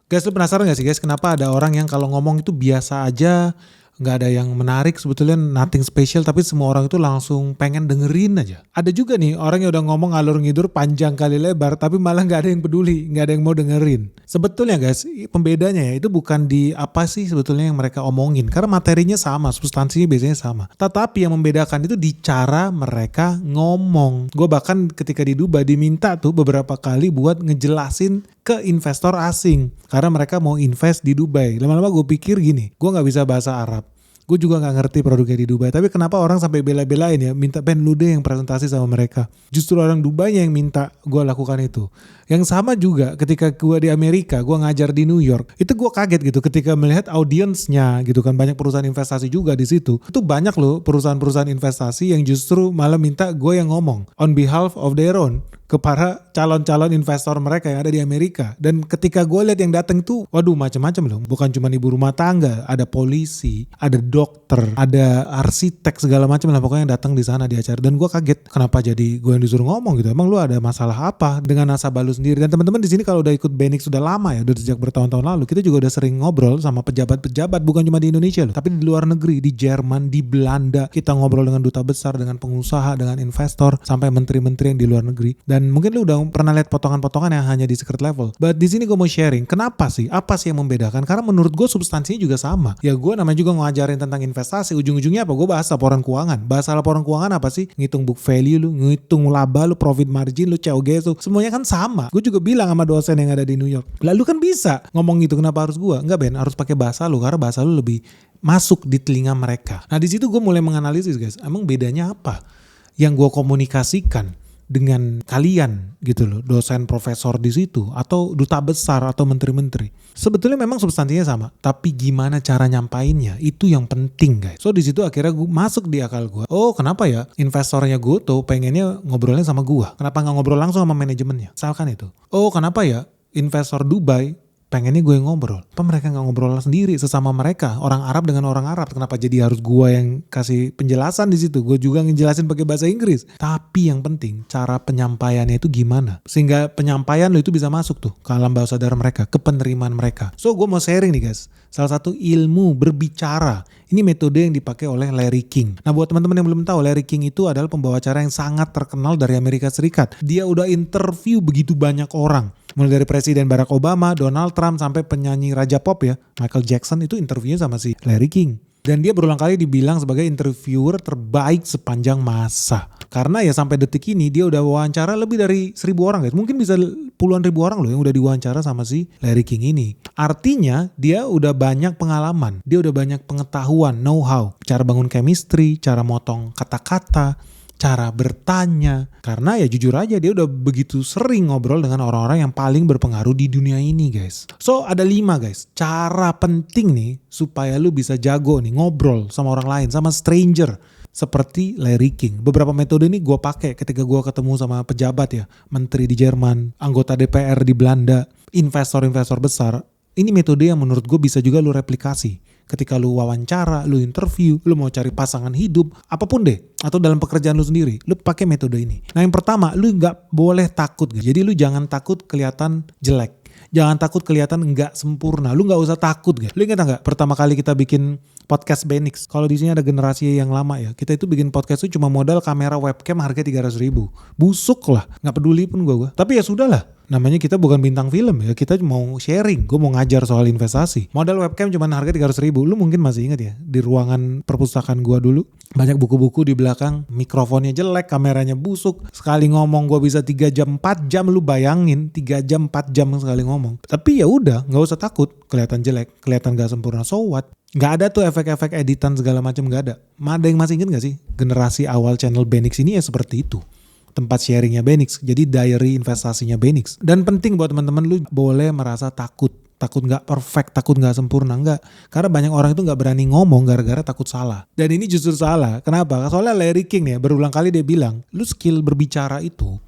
Guys, lu penasaran gak sih guys kenapa ada orang yang kalau ngomong itu biasa aja, nggak ada yang menarik, sebetulnya nothing special, tapi semua orang itu langsung pengen dengerin aja. Ada juga nih orang yang udah ngomong ngalur ngidur panjang kali lebar tapi malah nggak ada yang peduli, nggak ada yang mau dengerin. Sebetulnya guys, pembedanya ya itu bukan di apa sih sebetulnya yang mereka omongin, karena materinya sama, substansinya biasanya sama. Tetapi yang membedakan itu di cara mereka ngomong. Gue bahkan ketika di Dubai diminta tuh beberapa kali buat ngejelasin ke investor asing karena mereka mau invest di Dubai. Lama-lama gue pikir gini, gue nggak bisa bahasa Arab, gue juga nggak ngerti produknya di Dubai, tapi kenapa orang sampai bela-belain ya minta Ben lu deh yang presentasi sama mereka. Justru orang Dubai yang minta gue lakukan itu. Yang sama juga ketika gue di Amerika, gue ngajar di New York, itu gue kaget gitu ketika melihat audiensnya gitu kan, banyak perusahaan investasi juga di situ. Itu banyak loh perusahaan-perusahaan investasi yang justru malah minta gue yang ngomong on behalf of their own ke para calon-calon investor mereka yang ada di Amerika. Dan ketika gue lihat yang datang tuh, waduh macam-macam loh. Bukan cuma ibu rumah tangga, ada polisi, ada dokter, ada arsitek segala macam lah pokoknya yang datang di sana di acara. Dan gue kaget, kenapa jadi gue yang disuruh ngomong gitu? Emang lu ada masalah apa dengan nasabah lu sendiri? Dan teman-teman di sini kalau udah ikut Benix sudah lama ya, udah sejak bertahun-tahun lalu, kita juga udah sering ngobrol sama pejabat-pejabat, bukan cuma di Indonesia loh, tapi di luar negeri, di Jerman, di Belanda. Kita ngobrol dengan duta besar, dengan pengusaha, dengan investor, sampai menteri-menteri yang di luar negeri. Dan mungkin lu udah pernah lihat potongan-potongan yang hanya di secret level. But di sini gue mau sharing, kenapa sih? Apa sih yang membedakan? Karena menurut gue substansinya juga sama. Ya gue namanya juga ngajarin tentang investasi, ujung-ujungnya apa? Gue bahas laporan keuangan. Bahasa laporan keuangan apa sih? Ngitung book value lu, ngitung laba lu, profit margin lu, COG lu, semuanya kan sama. Gue juga bilang sama dosen yang ada di New York, lalu kan bisa ngomong gitu, kenapa harus gue? Enggak Ben, harus pakai bahasa lu, karena bahasa lu lebih masuk di telinga mereka. Nah di situ gue mulai menganalisis guys, emang bedanya apa yang gue komunikasikan dengan kalian gitu loh, dosen profesor di situ atau duta besar atau menteri-menteri. Sebetulnya memang substansinya sama, tapi gimana cara nyampainnya itu yang penting guys. So di situ akhirnya gue masuk di akal gue. Oh kenapa ya investornya gue tuh pengennya ngobrolnya sama gue? Kenapa nggak ngobrol langsung sama manajemennya? Misalkan itu. Oh kenapa ya investor Dubai pengennya gue yang ngobrol. Apa mereka gak ngobrol sendiri sesama mereka, orang Arab dengan orang Arab? Kenapa jadi harus gue yang kasih penjelasan di situ? Gue juga ngejelasin pakai bahasa Inggris. Tapi yang penting cara penyampaiannya itu gimana, sehingga penyampaian lo itu bisa masuk tuh ke alam bawah sadar mereka, ke penerimaan mereka. So gue mau sharing nih guys, salah satu ilmu berbicara. Ini metode yang dipakai oleh Larry King. Nah buat teman-teman yang belum tahu, Larry King itu adalah pembawa acara yang sangat terkenal dari Amerika Serikat. Dia udah interview begitu banyak orang. Mulai dari Presiden Barack Obama, Donald Trump, sampai penyanyi Raja Pop ya, Michael Jackson, itu interviewnya sama si Larry King. Dan dia berulang kali dibilang sebagai interviewer terbaik sepanjang masa. Karena ya sampai detik ini dia udah wawancara lebih dari 1.000 orang guys. Mungkin bisa puluhan ribu orang loh yang udah diwawancara sama si Larry King ini. Artinya dia udah banyak pengalaman. Dia udah banyak pengetahuan, know-how. Cara bangun chemistry, cara motong kata-kata, cara bertanya. Karena ya jujur aja dia udah begitu sering ngobrol dengan orang-orang yang paling berpengaruh di dunia ini guys. So ada 5 guys cara penting nih supaya lu bisa jago nih ngobrol sama orang lain, sama stranger seperti Larry King. Beberapa metode ini gue pakai ketika gue ketemu sama pejabat ya, menteri di Jerman, anggota DPR di Belanda, investor-investor besar. Ini metode yang menurut gue bisa juga lu replikasi. Ketika lu wawancara, lu interview, lu mau cari pasangan hidup, apapun deh, atau dalam pekerjaan lu sendiri, lu pakai metode ini. Nah yang pertama, lu gak boleh takut. Jadi lu jangan takut kelihatan jelek. Jangan takut kelihatan nggak sempurna. Lu nggak usah takut gitu. Lu ingat nggak pertama kali kita bikin podcast Benix? Kalau di sini ada generasi yang lama ya. Kita itu bikin podcast itu cuma modal kamera webcam harga 300.000. Busuk lah, nggak peduli pun gue. Tapi ya sudahlah. Namanya kita bukan bintang film ya, kita mau sharing, gue mau ngajar soal investasi. Modal webcam cuma harga 300.000, lu mungkin masih ingat ya, di ruangan perpustakaan gue dulu, banyak buku-buku di belakang, mikrofonnya jelek, kameranya busuk, sekali ngomong gue bisa 3 jam, 4 jam, lu bayangin 3 jam, 4 jam sekali ngomong. Tapi ya udah, gak usah takut, kelihatan jelek, kelihatan gak sempurna, so what? Gak ada tuh efek-efek editan segala macam, gak ada. Ada yang masih ingat gak sih, generasi awal channel Benix ini ya seperti itu. Tempat sharingnya Benix, jadi diary investasinya Benix. Dan penting buat teman-teman, lu boleh merasa takut gak perfect, takut gak sempurna, enggak. Karena banyak orang itu gak berani ngomong gara-gara takut salah. Dan ini justru salah, kenapa? Soalnya Larry King ya, berulang kali dia bilang, lu skill berbicara itu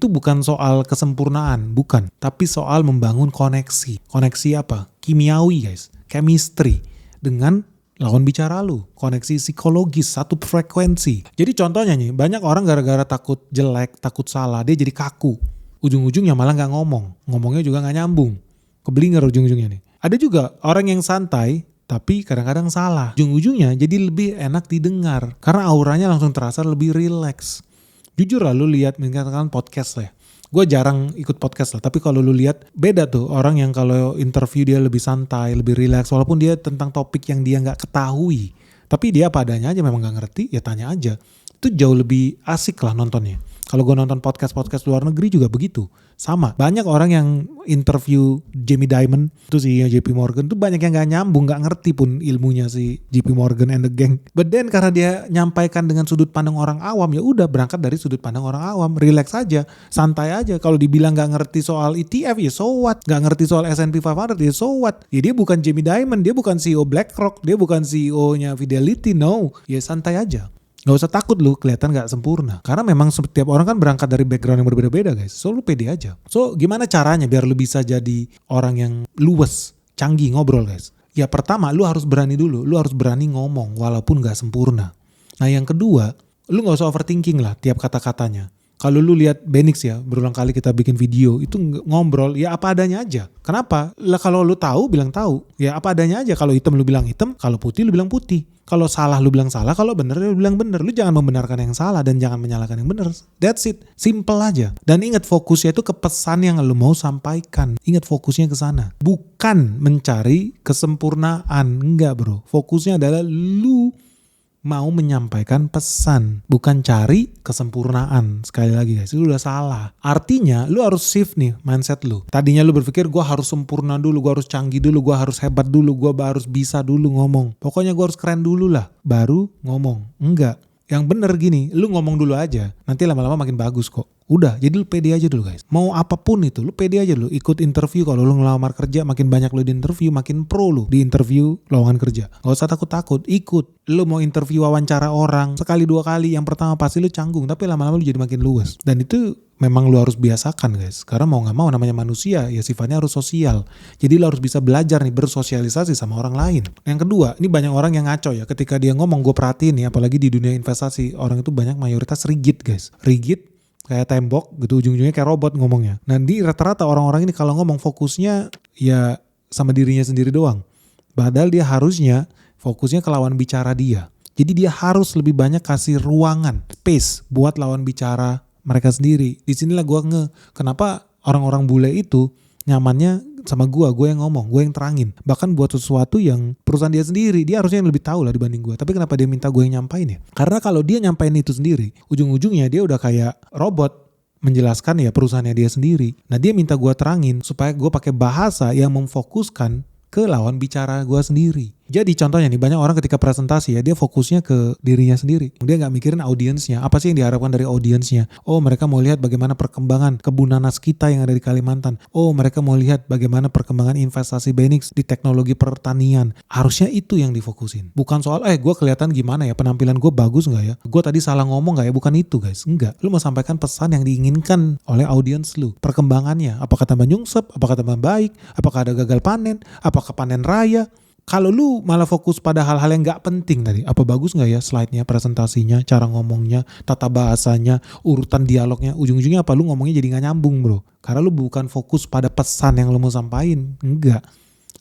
bukan soal kesempurnaan, bukan. Tapi soal membangun koneksi. Koneksi apa? Kimiawi guys, chemistry. Dengan lawan bicara lu, koneksi psikologis, satu frekuensi. Jadi contohnya nih, banyak orang gara-gara takut jelek, takut salah, dia jadi kaku. Ujung-ujungnya malah gak ngomong, ngomongnya juga gak nyambung. Keblinger ujung-ujungnya nih. Ada juga orang yang santai tapi kadang-kadang salah. Ujung-ujungnya jadi lebih enak didengar karena auranya langsung terasa lebih rileks. Jujur lah lu lihat misalkan podcast lah ya. Gue jarang ikut podcast lah, tapi kalau lu lihat beda tuh orang yang kalau interview dia lebih santai, lebih rileks, walaupun dia tentang topik yang dia nggak ketahui, tapi dia apa adanya aja, memang nggak ngerti ya tanya aja. Itu jauh lebih asik lah nontonnya. Kalau gue nonton podcast luar negeri juga begitu. Sama. Banyak orang yang interview Jamie Dimon, itu si JP Morgan, tuh banyak yang gak nyambung, gak ngerti pun ilmunya si JP Morgan and the gang. But then karena dia nyampaikan dengan sudut pandang orang awam, ya udah berangkat dari sudut pandang orang awam. Relax aja, santai aja. Kalau dibilang gak ngerti soal ETF, ya so what? Gak ngerti soal S&P 500, ya so what? Ya dia bukan Jamie Dimon, dia bukan CEO BlackRock, dia bukan CEO-nya Fidelity, no. Ya santai aja. Gak usah takut lu kelihatan gak sempurna. Karena memang setiap orang kan berangkat dari background yang berbeda-beda guys. So lu pede aja. So gimana caranya biar lu bisa jadi orang yang luwes, canggih ngobrol guys. Ya pertama lu harus berani dulu. Lu harus berani ngomong walaupun gak sempurna. Nah yang kedua, lu gak usah overthinking lah tiap kata-katanya. Kalau lu lihat Benix ya, berulang kali kita bikin video, itu ngobrol ya apa adanya aja. Kenapa? Lah kalau lu tahu bilang tahu. Ya apa adanya aja. Kalau hitam lu bilang hitam, kalau putih lu bilang putih. Kalau salah lu bilang salah, kalau bener lu bilang bener. Lu jangan membenarkan yang salah dan jangan menyalahkan yang bener. That's it. Simple aja. Dan ingat fokusnya itu ke pesan yang lu mau sampaikan. Ingat fokusnya ke sana. Bukan mencari kesempurnaan. Enggak bro. Fokusnya adalah lu mau menyampaikan pesan, bukan cari kesempurnaan. Sekali lagi guys, itu udah salah. Artinya lu harus shift nih mindset lu. Tadinya lu berpikir gue harus sempurna dulu, gue harus canggih dulu, gue harus hebat dulu, gue harus bisa dulu ngomong. Pokoknya gue harus keren dulu lah, baru ngomong. Enggak. Yang bener gini, lu ngomong dulu aja. Nanti lama-lama makin bagus kok. Udah, jadi lu pede aja dulu guys. Mau apapun itu, lu pede aja dulu. Ikut interview, kalau lu ngelamar kerja, makin banyak lu di interview, makin pro lu di interview lowongan kerja. Gak usah takut-takut, ikut. Lu mau interview wawancara orang, sekali dua kali, yang pertama pasti lu canggung, tapi lama-lama lu jadi makin luas. Dan itu memang lu harus biasakan guys. Karena mau gak mau namanya manusia, ya sifatnya harus sosial. Jadi lu harus bisa belajar nih, bersosialisasi sama orang lain. Yang kedua, ini banyak orang yang ngaco ya. Ketika dia ngomong, gue perhatiin nih, apalagi di dunia investasi, orang itu banyak mayoritas rigid guys. Rigid, kayak tembok gitu, ujung-ujungnya kayak robot ngomongnya. Nah di rata-rata orang-orang ini kalau ngomong fokusnya ya sama dirinya sendiri doang. Padahal dia harusnya fokusnya ke lawan bicara dia. Jadi dia harus lebih banyak kasih ruangan, space buat lawan bicara mereka sendiri. Disinilah gue kenapa orang-orang bule itu nyamannya sama gue yang ngomong, gue yang terangin. Bahkan buat sesuatu yang perusahaan dia sendiri, dia harusnya yang lebih tahu lah dibanding gue. Tapi kenapa dia minta gue yang nyampain ya? Karena kalau dia nyampain itu sendiri, ujung-ujungnya dia udah kayak robot menjelaskan ya perusahaannya dia sendiri. Nah dia minta gue terangin supaya gue pakai bahasa yang memfokuskan ke lawan bicara gue sendiri. Jadi contohnya nih, banyak orang ketika presentasi ya dia fokusnya ke dirinya sendiri. Dia gak mikirin audiensnya, apa sih yang diharapkan dari audiensnya. Oh mereka mau lihat bagaimana perkembangan kebun nanas kita yang ada di Kalimantan. Oh mereka mau lihat bagaimana perkembangan investasi Benix di teknologi pertanian. Harusnya itu yang difokusin. Bukan soal gue kelihatan gimana ya, penampilan gue bagus gak ya, gue tadi salah ngomong gak ya. Bukan itu guys, enggak. Lu mau sampaikan pesan yang diinginkan oleh audiens lu. Perkembangannya, apakah tambah nyungsep, apakah tambah baik, apakah ada gagal panen, apakah panen raya. Kalau lu malah fokus pada hal-hal yang gak penting tadi, apa bagus gak ya slide-nya, presentasinya, cara ngomongnya, tata bahasanya, urutan dialognya, ujung-ujungnya apa? Lu ngomongnya jadi gak nyambung bro. Karena lu bukan fokus pada pesan yang lu mau sampaikan, enggak.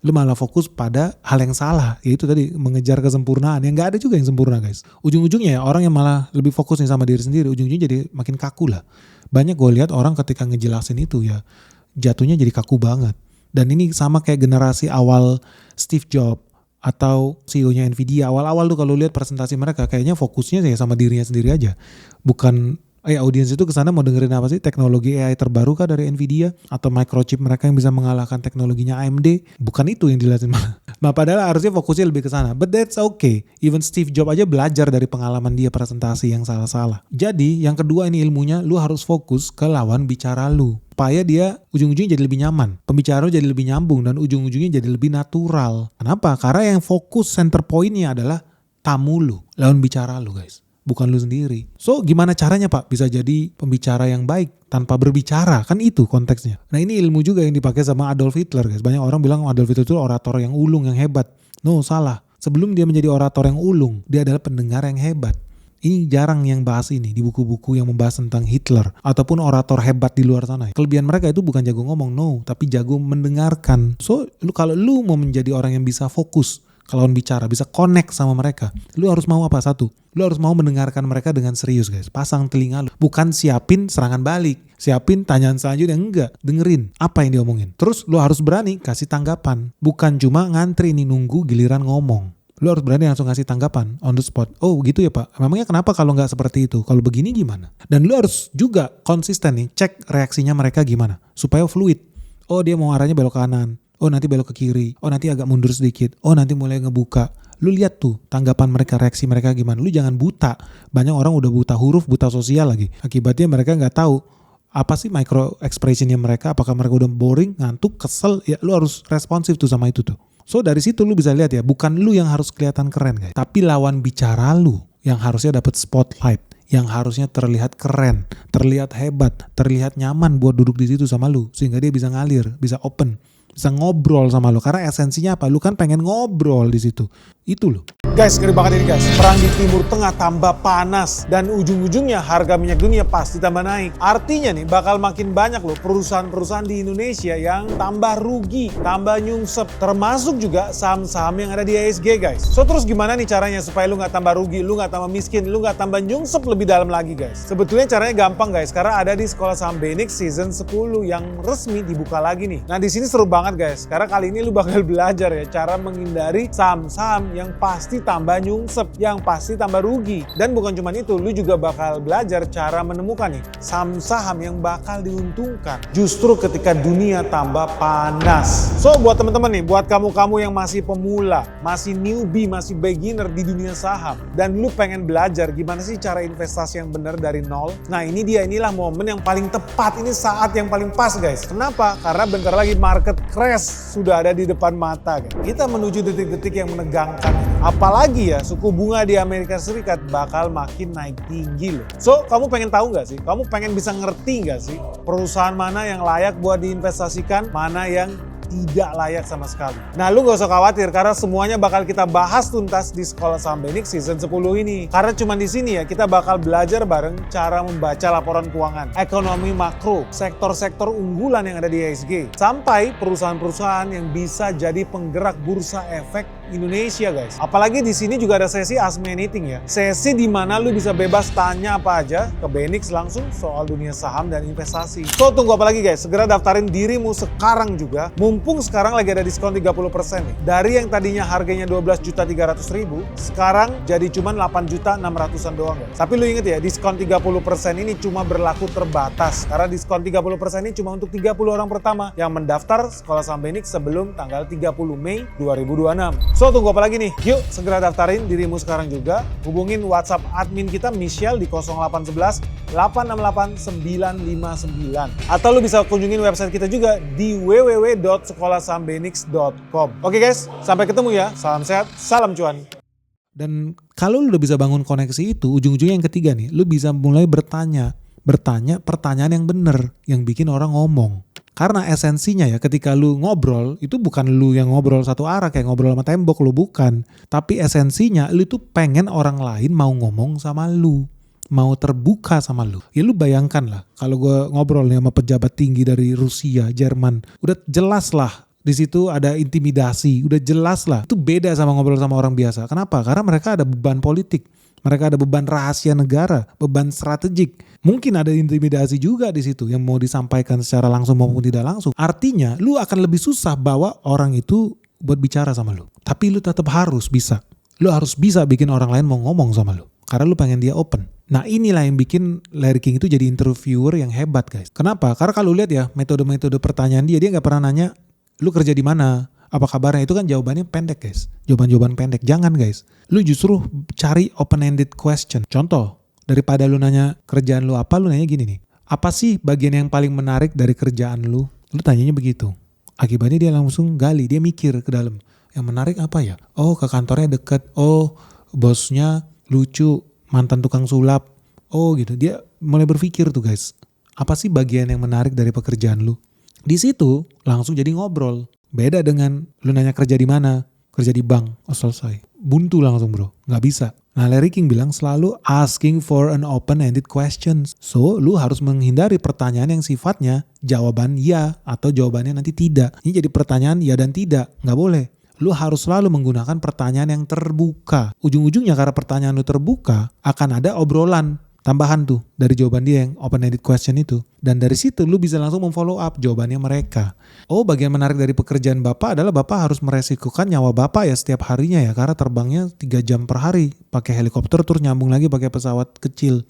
Lu malah fokus pada hal yang salah, yaitu tadi mengejar kesempurnaan, yang gak ada juga yang sempurna guys. Ujung-ujungnya ya orang yang malah lebih fokus nih sama diri sendiri, ujung-ujungnya jadi makin kaku lah. Banyak gue lihat orang ketika ngejelasin itu ya, jatuhnya jadi kaku banget. Dan ini sama kayak generasi awal Steve Jobs atau CEO-nya Nvidia. Awal-awal tuh kalau lihat presentasi mereka kayaknya fokusnya ya sama dirinya sendiri aja. Bukan audiens itu kesana mau dengerin apa sih, teknologi AI terbaru kah dari Nvidia atau microchip mereka yang bisa mengalahkan teknologinya AMD. Bukan itu yang dilihatin malah. Nah, padahal harusnya fokusnya lebih ke sana. But that's okay. Even Steve Jobs aja belajar dari pengalaman dia presentasi yang salah-salah. Jadi yang kedua ini ilmunya, lu harus fokus ke lawan bicara lu. Supaya dia ujung-ujungnya jadi lebih nyaman. Pembicara jadi lebih nyambung dan ujung-ujungnya jadi lebih natural. Kenapa? Karena yang fokus center point-nya adalah tamu lu, lawan bicara lu guys. Bukan lu sendiri. So gimana caranya Pak bisa jadi pembicara yang baik tanpa berbicara? Kan itu konteksnya. Nah ini ilmu juga yang dipakai sama Adolf Hitler guys. Banyak orang bilang Adolf Hitler itu orator yang ulung, yang hebat. No, salah. Sebelum dia menjadi orator yang ulung, dia adalah pendengar yang hebat. Ini jarang yang bahas ini di buku-buku yang membahas tentang Hitler ataupun orator hebat di luar sana. Kelebihan mereka itu bukan jago ngomong, no, tapi jago mendengarkan. So, kalau lu mau menjadi orang yang bisa fokus kalau bicara, bisa connect sama mereka, lu harus mau apa? Satu, lu harus mau mendengarkan mereka dengan serius, guys. Pasang telinga lu. Bukan siapin serangan balik, siapin tanyaan selanjutnya, enggak. Dengerin apa yang diomongin. Terus lu harus berani kasih tanggapan. Bukan cuma ngantri nih nunggu giliran ngomong. Lu harus berani langsung kasih tanggapan on the spot. Oh gitu ya Pak, memangnya kenapa kalau nggak seperti itu? Kalau begini gimana? Dan lu harus juga konsisten nih, cek reaksinya mereka gimana. Supaya fluid. Oh dia mau arahnya belok kanan. Oh nanti belok ke kiri. Oh nanti agak mundur sedikit. Oh nanti mulai ngebuka. Lu lihat tuh tanggapan mereka, reaksi mereka gimana. Lu jangan buta. Banyak orang udah buta huruf, buta sosial lagi. Akibatnya mereka nggak tahu apa sih micro expressionnya mereka. Apakah mereka udah boring, ngantuk, kesel. Ya lu harus responsif tuh sama itu tuh. So dari situ lu bisa lihat ya, bukan lu yang harus kelihatan keren guys, tapi lawan bicara lu yang harusnya dapat spotlight, yang harusnya terlihat keren, terlihat hebat, terlihat nyaman buat duduk di situ sama lu, sehingga dia bisa ngalir, bisa open, bisa ngobrol sama lu. Karena esensinya apa? Lu kan pengen ngobrol di situ. Itu loh. Guys, ngeri banget ini guys. Perang di Timur Tengah tambah panas dan ujung-ujungnya harga minyak dunia pasti tambah naik. Artinya nih bakal makin banyak loh perusahaan-perusahaan di Indonesia yang tambah rugi, tambah nyungsep. Termasuk juga saham-saham yang ada di IHSG guys. So terus gimana nih caranya supaya lu gak tambah rugi, lu gak tambah miskin, lu gak tambah nyungsep lebih dalam lagi guys? Sebetulnya caranya gampang guys, karena ada di Sekolah Saham BENIX season 10 yang resmi dibuka lagi nih. Nah di sini seru banget guys, karena kali ini lu bakal belajar ya cara menghindari saham-saham yang pasti tambah nyungsep, yang pasti tambah rugi. Dan bukan cuma itu, lu juga bakal belajar cara menemukan nih saham-saham yang bakal diuntungkan justru ketika dunia tambah panas. So buat teman-teman nih, buat kamu-kamu yang masih pemula, masih newbie, masih beginner di dunia saham, dan lu pengen belajar gimana sih cara investasi yang benar dari nol. Nah inilah momen yang paling tepat, ini saat yang paling pas guys. Kenapa? Karena bentar lagi market crash sudah ada di depan mata guys. Kita menuju detik-detik yang menegangkan. Apalagi ya suku bunga di Amerika Serikat bakal makin naik tinggi loh. So kamu pengen tahu nggak sih? Kamu pengen bisa ngerti nggak sih perusahaan mana yang layak buat diinvestasikan, mana yang tidak layak sama sekali. Nah lu gak usah khawatir karena semuanya bakal kita bahas tuntas di Sekolah Saham BENIX season 10 ini. Karena cuma di sini ya kita bakal belajar bareng cara membaca laporan keuangan, ekonomi makro, sektor-sektor unggulan yang ada di IHSG, sampai perusahaan-perusahaan yang bisa jadi penggerak bursa efek Indonesia guys. Apalagi di sini juga ada sesi Ask Me Anything ya. Sesi di mana lu bisa bebas tanya apa aja ke BENIX langsung soal dunia saham dan investasi. So tunggu apa lagi guys? Segera daftarin dirimu sekarang juga. Mumpung sekarang lagi ada diskon 30% nih. Dari yang tadinya harganya 12.300.000, sekarang jadi cuma 8.600.000-an doang guys. Tapi lu inget ya, diskon 30% ini cuma berlaku terbatas. Karena diskon 30% ini cuma untuk 30 orang pertama yang mendaftar Sekolah Saham BENIX sebelum tanggal 30 Mei 2026. So tunggu apa lagi nih? Yuk segera daftarin dirimu sekarang juga. Hubungin WhatsApp admin kita Michelle di 0811 868 959. Atau lu bisa kunjungin website kita juga di www.sekolahsahambenix.com. Oke guys, sampai ketemu ya. Salam sehat, salam cuan. Dan kalau lu udah bisa bangun koneksi itu, ujung-ujungnya yang ketiga nih, lu bisa mulai bertanya pertanyaan yang bener, yang bikin orang ngomong. Karena esensinya ya ketika lu ngobrol, itu bukan lu yang ngobrol satu arah kayak ngobrol sama tembok, lu bukan. Tapi esensinya lu tuh pengen orang lain mau ngomong sama lu, mau terbuka sama lu. Ya lu bayangkan lah kalau gue ngobrol nih sama pejabat tinggi dari Rusia, Jerman, udah jelas lah di situ ada intimidasi, udah jelas lah. Itu beda sama ngobrol sama orang biasa. Kenapa? Karena mereka ada beban politik. Mereka ada beban rahasia negara, beban strategik. Mungkin ada intimidasi juga di situ yang mau disampaikan secara langsung maupun tidak langsung. Artinya, lu akan lebih susah bawa orang itu buat bicara sama lu. Tapi lu tetap harus bisa. Lu harus bisa bikin orang lain mau ngomong sama lu. Karena lu pengen dia open. Nah inilah yang bikin Larry King itu jadi interviewer yang hebat guys. Kenapa? Karena kalau lihat ya metode-metode pertanyaan dia gak pernah nanya, lu kerja di mana? Apa kabarnya? Itu kan jawabannya pendek guys. Jawaban-jawaban pendek. Jangan guys. Lu justru cari open-ended question. Contoh, daripada lu nanya kerjaan lu apa, lu nanya gini nih. Apa sih bagian yang paling menarik dari kerjaan lu? Lu tanyanya begitu. Akibatnya dia langsung gali. Dia mikir ke dalam. Yang menarik apa ya? Oh ke kantornya deket. Oh bosnya lucu. Mantan tukang sulap. Oh gitu. Dia mulai berpikir tuh guys. Apa sih bagian yang menarik dari pekerjaan lu? Di situ langsung jadi ngobrol. Beda dengan lu nanya kerja di mana. Kerja di bank, oh selesai. Buntu langsung bro, gak bisa. Nah Larry King bilang selalu asking for an open-ended questions. So lu harus menghindari pertanyaan yang sifatnya jawaban ya atau jawabannya nanti tidak. Ini jadi pertanyaan ya dan tidak, gak boleh. Lu harus selalu menggunakan pertanyaan yang terbuka. Ujung-ujungnya karena pertanyaan lu terbuka akan ada obrolan tambahan tuh dari jawaban dia yang open-ended question itu. Dan dari situ lu bisa langsung memfollow up jawabannya mereka. Oh bagian menarik dari pekerjaan Bapak adalah Bapak harus meresikukan nyawa Bapak ya setiap harinya ya. Karena terbangnya 3 jam per hari pakai helikopter terus nyambung lagi pakai pesawat kecil.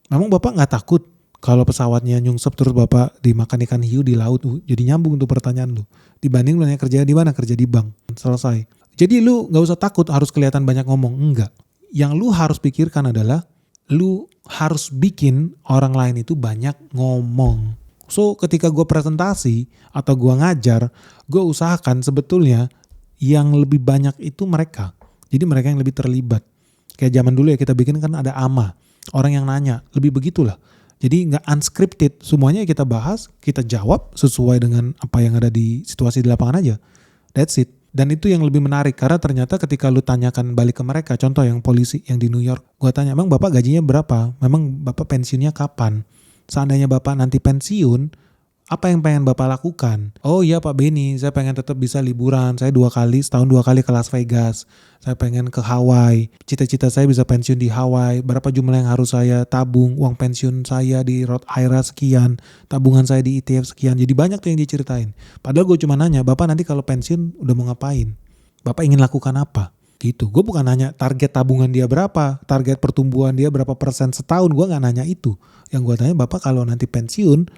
Memang Bapak gak takut kalau pesawatnya nyungsep terus Bapak dimakan ikan hiu di laut? Jadi nyambung tuh pertanyaan lu. Dibanding lu nanya kerja di mana? Kerja di bank. Selesai. Jadi lu gak usah takut harus kelihatan banyak ngomong. Enggak. Yang lu harus pikirkan adalah lu harus bikin orang lain itu banyak ngomong. So ketika gue presentasi atau gue ngajar, gue usahakan sebetulnya yang lebih banyak itu mereka. Jadi mereka yang lebih terlibat. Kayak zaman dulu ya kita bikin kan ada AMA. Orang yang nanya. Lebih begitulah. Jadi gak unscripted. Semuanya kita bahas, kita jawab sesuai dengan apa yang ada di situasi di lapangan aja. That's it. Dan itu yang lebih menarik karena ternyata ketika lu tanyakan balik ke mereka, contoh yang polisi yang di New York, gue tanya, emang Bapak gajinya berapa? Memang Bapak pensiunnya kapan? Seandainya Bapak nanti pensiun, apa yang pengen Bapak lakukan? Oh iya Pak Benny, saya pengen tetap bisa liburan, saya setahun 2 kali ke Las Vegas, saya pengen ke Hawaii, cita-cita saya bisa pensiun di Hawaii, berapa jumlah yang harus saya tabung, uang pensiun saya di Roth IRA sekian, tabungan saya di ETF sekian, jadi banyak tuh yang diceritain. Padahal gue cuma nanya, Bapak nanti kalau pensiun udah mau ngapain? Bapak ingin lakukan apa? Gitu. Gue bukan nanya target tabungan dia berapa, target pertumbuhan dia berapa persen setahun, gue gak nanya itu. Yang gue tanya, Bapak kalau nanti pensiun,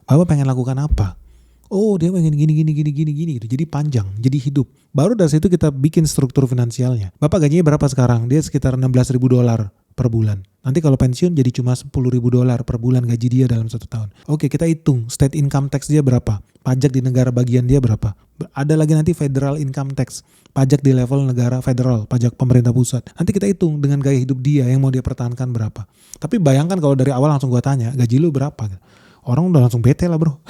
Bapak pengen lakukan apa? Oh dia pengen gini gitu. Jadi panjang, jadi hidup. Baru dari situ kita bikin struktur finansialnya. Bapak gajinya berapa sekarang? Dia sekitar $16.000 per bulan. Nanti kalau pensiun jadi cuma $10.000 per bulan gaji dia dalam 1 tahun. Oke kita hitung state income tax dia berapa? Pajak di negara bagian dia berapa? Ada lagi nanti federal income tax. Pajak di level negara federal, pajak pemerintah pusat. Nanti kita hitung dengan gaya hidup dia yang mau dia pertahankan berapa. Tapi bayangkan kalau dari awal langsung gue tanya, gaji lu berapa? Orang udah langsung bete lah bro.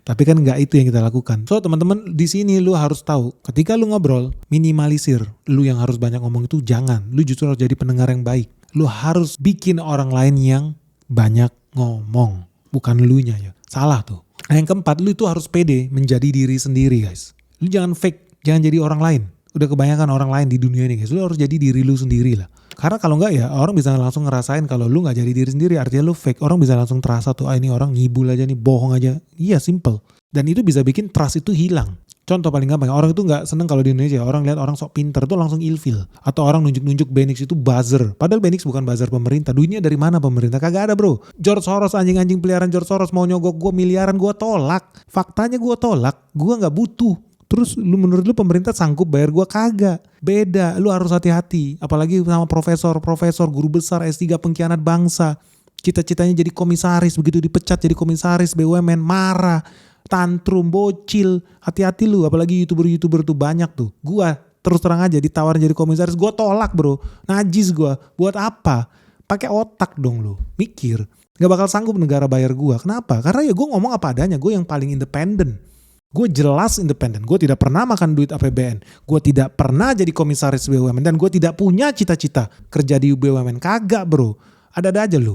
Tapi kan nggak itu yang kita lakukan. So teman-teman di sini lu harus tahu, ketika lu ngobrol, minimalisir. Lu yang harus banyak ngomong itu jangan. Lu justru harus jadi pendengar yang baik. Lu harus bikin orang lain yang banyak ngomong, bukan lu nya ya. Salah tuh. Nah, yang keempat, lu itu harus pede menjadi diri sendiri guys. Lu jangan fake, jangan jadi orang lain. Udah kebanyakan orang lain di dunia ini guys. Lu harus jadi diri lu sendiri lah. Karena kalau enggak ya orang bisa langsung ngerasain kalau lu gak jadi diri sendiri artinya lu fake. Orang bisa langsung terasa tuh ini orang ngibul aja nih, bohong aja. Iya simple. Dan itu bisa bikin trust itu hilang. Contoh paling gampang, orang itu gak seneng kalau di Indonesia orang lihat orang sok pinter tuh langsung ilfil. Atau orang nunjuk-nunjuk Benix itu buzzer. Padahal Benix bukan buzzer pemerintah. Duitnya dari mana pemerintah? Kagak ada bro. George Soros, anjing-anjing peliharaan George Soros mau nyogok gue miliaran, gue tolak. Faktanya gue tolak. Gue gak butuh. Terus menurut lu pemerintah sanggup bayar gue? Kagak. Beda, lu harus hati-hati. Apalagi sama profesor, guru besar S3 pengkhianat bangsa. Cita-citanya jadi komisaris, begitu dipecat jadi komisaris BUMN marah, tantrum, bocil. Hati-hati lu, apalagi YouTuber tuh banyak tuh. Gua terus terang aja ditawarin jadi komisaris, gue tolak bro. Najis gue. Buat apa? Pakai otak dong lu. Mikir. Gak bakal sanggup negara bayar gue. Kenapa? Karena ya gue ngomong apa adanya. Gue yang paling independen. Gue jelas independen, gue tidak pernah makan duit APBN, gue tidak pernah jadi komisaris BUMN, dan gue tidak punya cita-cita kerja di BUMN. Kagak bro, ada-ada aja lu.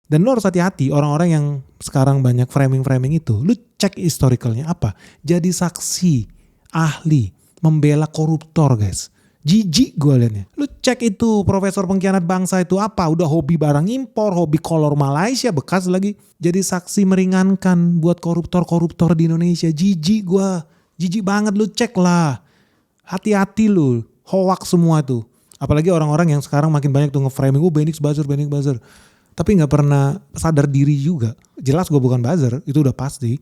Dan lu harus hati-hati orang-orang yang sekarang banyak framing-framing itu, lu cek historicalnya apa. Jadi saksi, ahli, membela koruptor guys. Jijik gue liatnya. Lu cek itu profesor pengkhianat bangsa itu apa? Udah hobi barang impor, hobi kolor Malaysia bekas lagi. Jadi saksi meringankan buat koruptor-koruptor di Indonesia. Jijik gue. Jijik banget, lu cek lah. Hati-hati lu. Hoax semua tuh. Apalagi orang-orang yang sekarang makin banyak tuh nge-framing. Benix buzzer. Tapi gak pernah sadar diri juga. Jelas gue bukan buzzer, itu udah pasti.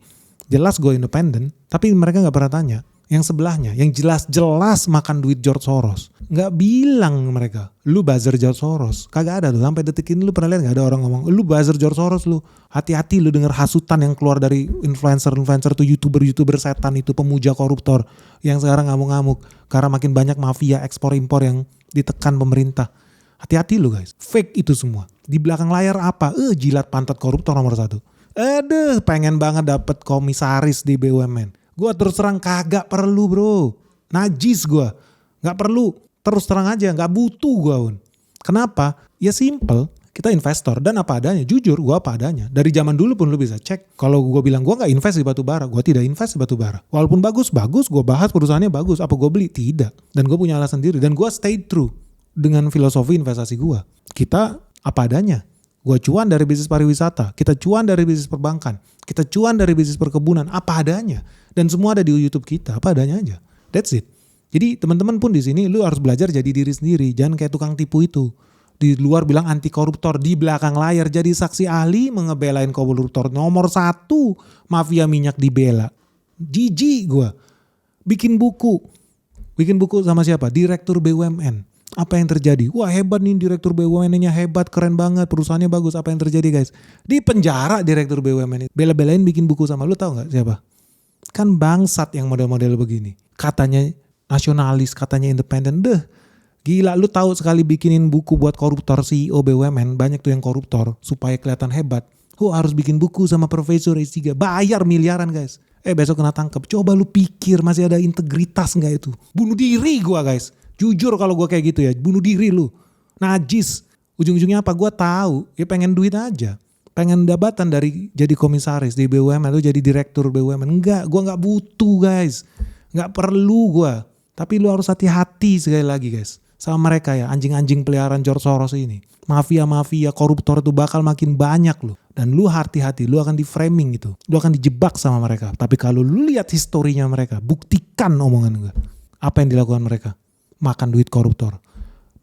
Jelas gue independen. Tapi mereka gak pernah tanya. Yang sebelahnya, yang jelas-jelas makan duit George Soros. Gak bilang mereka, lu buzzer George Soros. Kagak ada tuh, sampai detik ini lu pernah lihat gak ada orang ngomong, lu buzzer George Soros lu. Hati-hati lu denger hasutan yang keluar dari influencer tuh, YouTuber setan itu, pemuja koruptor. Yang sekarang ngamuk-ngamuk. Karena makin banyak mafia ekspor-impor yang ditekan pemerintah. Hati-hati lu guys, fake itu semua. Di belakang layar apa? Jilat pantat koruptor nomor 1. Pengen banget dapet komisaris di BUMN. Gue terus terang kagak perlu bro. Najis gue. Gak perlu. Terus terang aja. Gak butuh gue, Un. Kenapa? Ya simple. Kita investor dan apa adanya. Jujur gue apa adanya. Dari zaman dulu pun lu bisa cek. Kalau gue bilang gue gak invest di batu bara. Gue tidak invest di batu bara. Walaupun bagus. Gue bahas perusahaannya bagus. Apa gue beli? Tidak. Dan gue punya alasan sendiri. Dan gue stay true dengan filosofi investasi gue. Kita apa adanya. Gue cuan dari bisnis pariwisata. Kita cuan dari bisnis perbankan. Kita cuan dari bisnis perkebunan. Apa adanya. Dan semua ada di YouTube kita. Apa adanya aja. That's it. Jadi teman-teman pun di sini lu harus belajar jadi diri sendiri. Jangan kayak tukang tipu itu. Di luar bilang anti koruptor, di belakang layar jadi saksi ahli mengebelain koruptor nomor 1, mafia minyak dibela. Jijik gue. Bikin buku sama siapa? Direktur BUMN. Apa yang terjadi? Wah hebat nih direktur BUMN-nya, hebat, keren banget, perusahaannya bagus. Apa yang terjadi guys? Di penjara direktur BUMN itu. Bela-belain bikin buku sama lu, tahu gak siapa? Kan bangsat yang model-model begini. Katanya nasionalis, katanya independen. Gila, lu tahu sekali bikinin buku buat koruptor CEO BUMN, banyak tuh yang koruptor, supaya kelihatan hebat. Harus bikin buku sama profesor S3, bayar miliaran guys. Besok kena tangkap. Coba lu pikir masih ada integritas gak itu? Bunuh diri gua guys. Jujur kalau gua kayak gitu ya, bunuh diri lu. Najis. Ujung-ujungnya apa? Gua tahu, ya pengen duit aja. Pengen jabatan dari jadi komisaris di BUMN, lu jadi direktur BUMN. Enggak, gua gak butuh guys. Gak perlu gua. Tapi lu harus hati-hati sekali lagi guys. Sama mereka ya, anjing-anjing peliharaan George Soros ini. Mafia-mafia koruptor itu bakal makin banyak loh. Dan lu hati-hati, lu akan di framing gitu. Lu akan dijebak sama mereka. Tapi kalau lu lihat historinya mereka, buktikan omongan gue. Apa yang dilakukan mereka? Makan duit koruptor.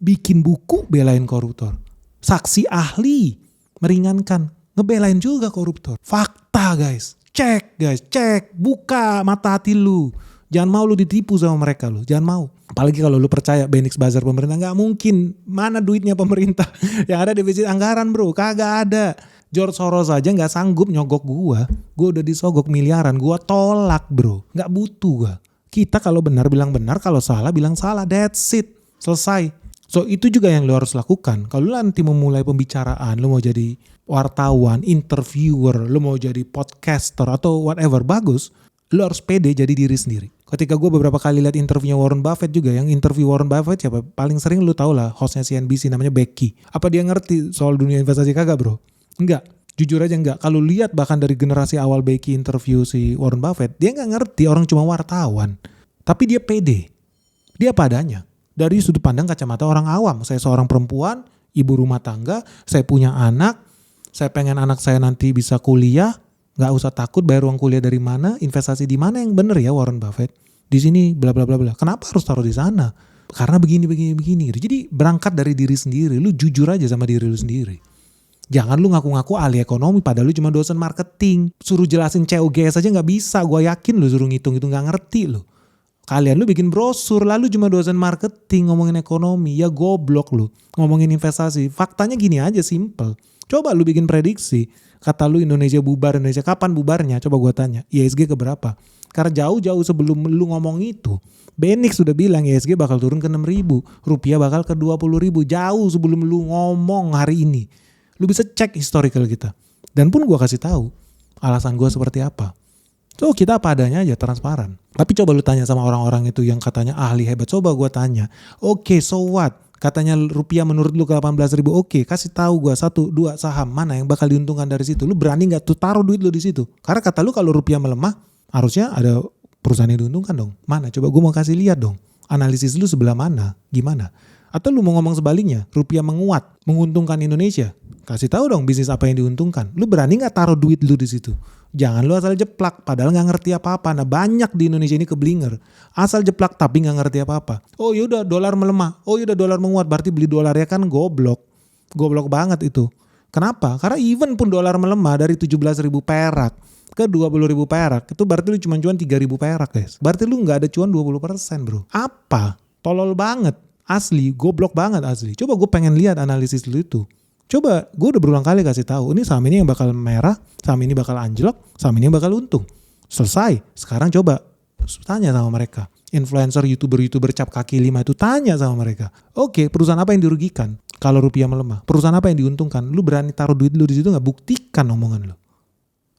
Bikin buku belain koruptor. Saksi ahli meringankan. Ngebelain juga koruptor. Fakta guys. Cek guys, cek. Buka mata hati lu. Jangan mau lu ditipu sama mereka lu. Jangan mau. Apalagi kalau lu percaya Benix Bazar pemerintah. Gak mungkin. Mana duitnya pemerintah? Yang ada defisit anggaran bro. Kagak ada. George Soros aja gak sanggup nyogok gua. Gua udah disogok miliaran. Gua tolak bro. Gak butuh gua. Kita kalau benar bilang benar. Kalau salah bilang salah. That's it. Selesai. So itu juga yang lu harus lakukan. Kalau lu nanti memulai pembicaraan. Lu mau jadi wartawan, interviewer. Lu mau jadi podcaster atau whatever. Bagus. Lu harus pede jadi diri sendiri. Ketika gue beberapa kali lihat interviewnya Warren Buffett juga, yang interview Warren Buffett siapa? Paling sering lu tau lah, hostnya CNBC namanya Becky. Apa dia ngerti soal dunia investasi? Kagak bro. Enggak. Jujur aja enggak. Kalau lihat bahkan dari generasi awal Becky interview si Warren Buffett, dia enggak ngerti, orang cuma wartawan. Tapi dia pede. Dia padanya. Dari sudut pandang kacamata orang awam. Saya seorang perempuan, ibu rumah tangga, saya punya anak, saya pengen anak saya nanti bisa kuliah, nggak usah takut bayar uang kuliah dari mana, investasi di mana yang bener ya Warren Buffett. Di sini bla bla bla bla. Kenapa harus taruh di sana? Karena begini gitu. Jadi berangkat dari diri sendiri, lu jujur aja sama diri lu sendiri. Jangan lu ngaku-ngaku ahli ekonomi padahal lu cuma dosen marketing. Suruh jelasin COGS aja nggak bisa. Gue yakin lu suruh ngitung itu nggak ngerti lu. Kalian lu bikin brosur lalu cuma dosen marketing ngomongin ekonomi, ya goblok lu. Ngomongin investasi, faktanya gini aja simple. Coba lu bikin prediksi. Kata lu Indonesia bubar, Indonesia kapan bubarnya? Coba gue tanya, IHSG keberapa? Karena jauh-jauh sebelum lu ngomong itu, Benix sudah bilang IHSG bakal turun ke 6.000, rupiah bakal ke 20.000, jauh sebelum lu ngomong hari ini. Lu bisa cek historical kita. Dan pun gue kasih tahu alasan gue seperti apa. So kita apa adanya aja, transparan. Tapi coba lu tanya sama orang-orang itu yang katanya ahli hebat. Coba gue tanya, oke, so what? Katanya rupiah menurut lu ke 18.000, oke, kasih tahu gue 1-2 saham mana yang bakal diuntungkan dari situ. Lu berani nggak tuh taruh duit lu di situ? Karena kata lu kalau rupiah melemah, harusnya ada perusahaan yang diuntungkan dong. Mana? Coba gue mau kasih lihat dong. Analisis lu sebelah mana? Gimana? Atau lu mau ngomong sebaliknya, rupiah menguat, menguntungkan Indonesia? Kasih tahu dong bisnis apa yang diuntungkan. Lu berani nggak taruh duit lu di situ? Jangan lu asal jeplak, padahal nggak ngerti apa-apa. Nah banyak di Indonesia ini keblinger. Asal jeplak tapi nggak ngerti apa-apa. Oh yaudah dolar melemah, oh yaudah dolar menguat, berarti beli dolar ya kan goblok. Goblok banget itu. Kenapa? Karena even pun dolar melemah dari 17.000 perak ke 20.000 perak, itu berarti lu cuma cuan 3.000 perak guys. Berarti lu nggak ada cuan 20% bro. Apa? Tolol banget. Asli, goblok banget asli. Coba gue pengen lihat analisis lu itu. Coba, gue udah berulang kali kasih tahu, ini saham ini yang bakal merah, saham ini bakal anjlok, saham ini yang bakal untung. Selesai. Sekarang coba tanya sama mereka. Influencer, YouTuber cap kaki 5 itu tanya sama mereka. Oke, perusahaan apa yang dirugikan kalau rupiah melemah? Perusahaan apa yang diuntungkan? Lu berani taruh duit lu di situ nggak? Buktikan omongan lu.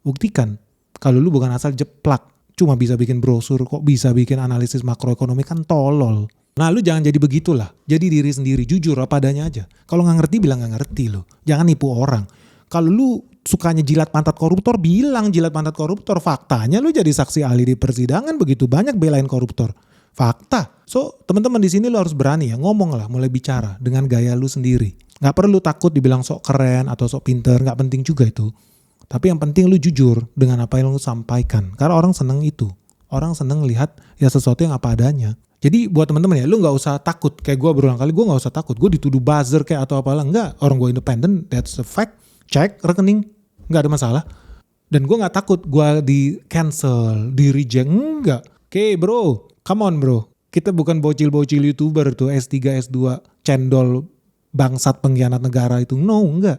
Buktikan. Kalau lu bukan asal jeplak. Cuma bisa bikin brosur, kok bisa bikin analisis makroekonomi, kan tolol. Nah lu jangan jadi begitulah. Jadi diri sendiri, jujur apa adanya aja. Kalau gak ngerti bilang gak ngerti lo. Jangan nipu orang. Kalau lu sukanya jilat pantat koruptor, bilang jilat pantat koruptor. Faktanya lu jadi saksi ahli di persidangan begitu banyak belain koruptor. Fakta. So teman-teman di sini lu harus berani ya, ngomong lah, mulai bicara dengan gaya lu sendiri. Gak perlu takut dibilang sok keren atau sok pinter, gak penting juga itu. Tapi yang penting lu jujur dengan apa yang lu sampaikan. Karena orang seneng itu. Orang seneng lihat ya sesuatu yang apa adanya. Jadi buat teman-teman ya, lu gak usah takut. Kayak gue berulang kali, gue gak usah takut. Gue dituduh buzzer kayak atau apalah. Enggak, orang gue independen, that's a fact. Cek rekening, gak ada masalah. Dan gue gak takut gue di cancel, di reject. Enggak. Oke bro, come on bro. Kita bukan bocil-bocil YouTuber tuh, S3, S2, cendol, bangsat pengkhianat negara itu. No, enggak.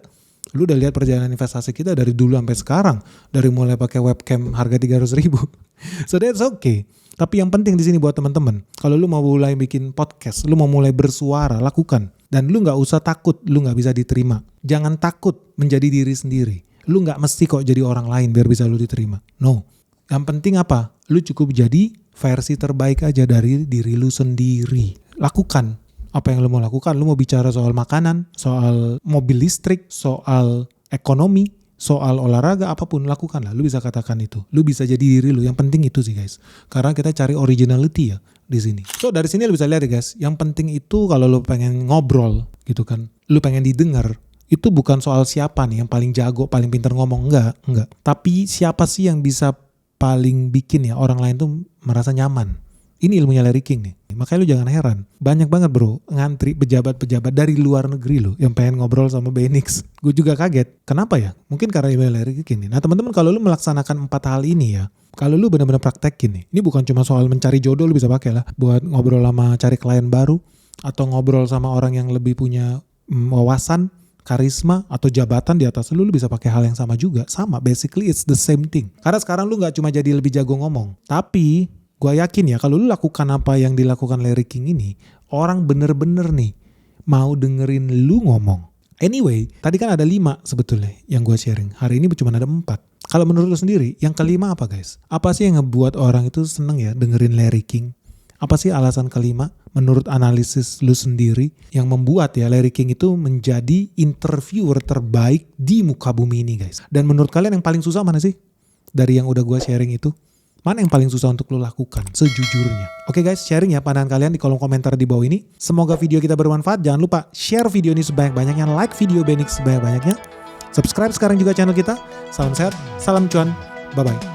Lu udah lihat perjalanan investasi kita dari dulu sampai sekarang. Dari mulai pakai webcam harga 300.000. So that's okay. Tapi yang penting di sini buat teman-teman, kalau lu mau mulai bikin podcast, lu mau mulai bersuara, lakukan. Dan lu gak usah takut, lu gak bisa diterima. Jangan takut menjadi diri sendiri. Lu gak mesti kok jadi orang lain biar bisa lu diterima. No. Yang penting apa? Lu cukup jadi versi terbaik aja dari diri lu sendiri. Lakukan apa yang lu mau lakukan. Lu mau bicara soal makanan, soal mobil listrik, soal ekonomi, soal olahraga, apapun lakukan lah. Lu bisa katakan itu. Lu bisa jadi diri lu. Yang penting itu sih guys. Karena kita cari originality ya di sini. So dari sini lu bisa lihat ya guys. Yang penting itu kalau lu pengen ngobrol gitu kan. Lu pengen didengar. Itu bukan soal siapa nih yang paling jago, paling pintar ngomong. Enggak. Tapi siapa sih yang bisa paling bikin ya orang lain tuh merasa nyaman. Ini ilmunya Larry King nih. Makanya lu jangan heran. Banyak banget bro ngantri pejabat-pejabat dari luar negeri lo yang pengen ngobrol sama Benix. Gue juga kaget. Kenapa ya? Mungkin karena ilmunya Larry King nih. Nah teman-teman kalau lu melaksanakan 4 hal ini ya. Kalau lu benar-benar praktekin nih. Ini bukan cuma soal mencari jodoh, lu bisa pakai lah. Buat ngobrol sama cari klien baru. Atau ngobrol sama orang yang lebih punya wawasan, karisma, atau jabatan di atas lu bisa pakai hal yang sama juga. Sama, basically it's the same thing. Karena sekarang lu gak cuma jadi lebih jago ngomong. Tapi gue yakin ya kalau lu lakukan apa yang dilakukan Larry King ini, orang bener-bener nih mau dengerin lu ngomong. Anyway, tadi kan ada 5 sebetulnya yang gue sharing. Hari ini cuma ada 4. Kalau menurut lu sendiri, yang kelima apa guys? Apa sih yang ngebuat orang itu seneng ya dengerin Larry King? Apa sih alasan kelima menurut analisis lu sendiri yang membuat ya Larry King itu menjadi interviewer terbaik di muka bumi ini guys? Dan menurut kalian yang paling susah mana sih? Dari yang udah gue sharing itu? Mana yang paling susah untuk lo lakukan sejujurnya? Oke guys, sharing ya pandangan kalian di kolom komentar di bawah ini. Semoga video kita bermanfaat. Jangan lupa share video ini sebanyak-banyaknya, like video Benix sebanyak-banyaknya. Subscribe sekarang juga channel kita. Salam sehat, salam cuan, bye-bye.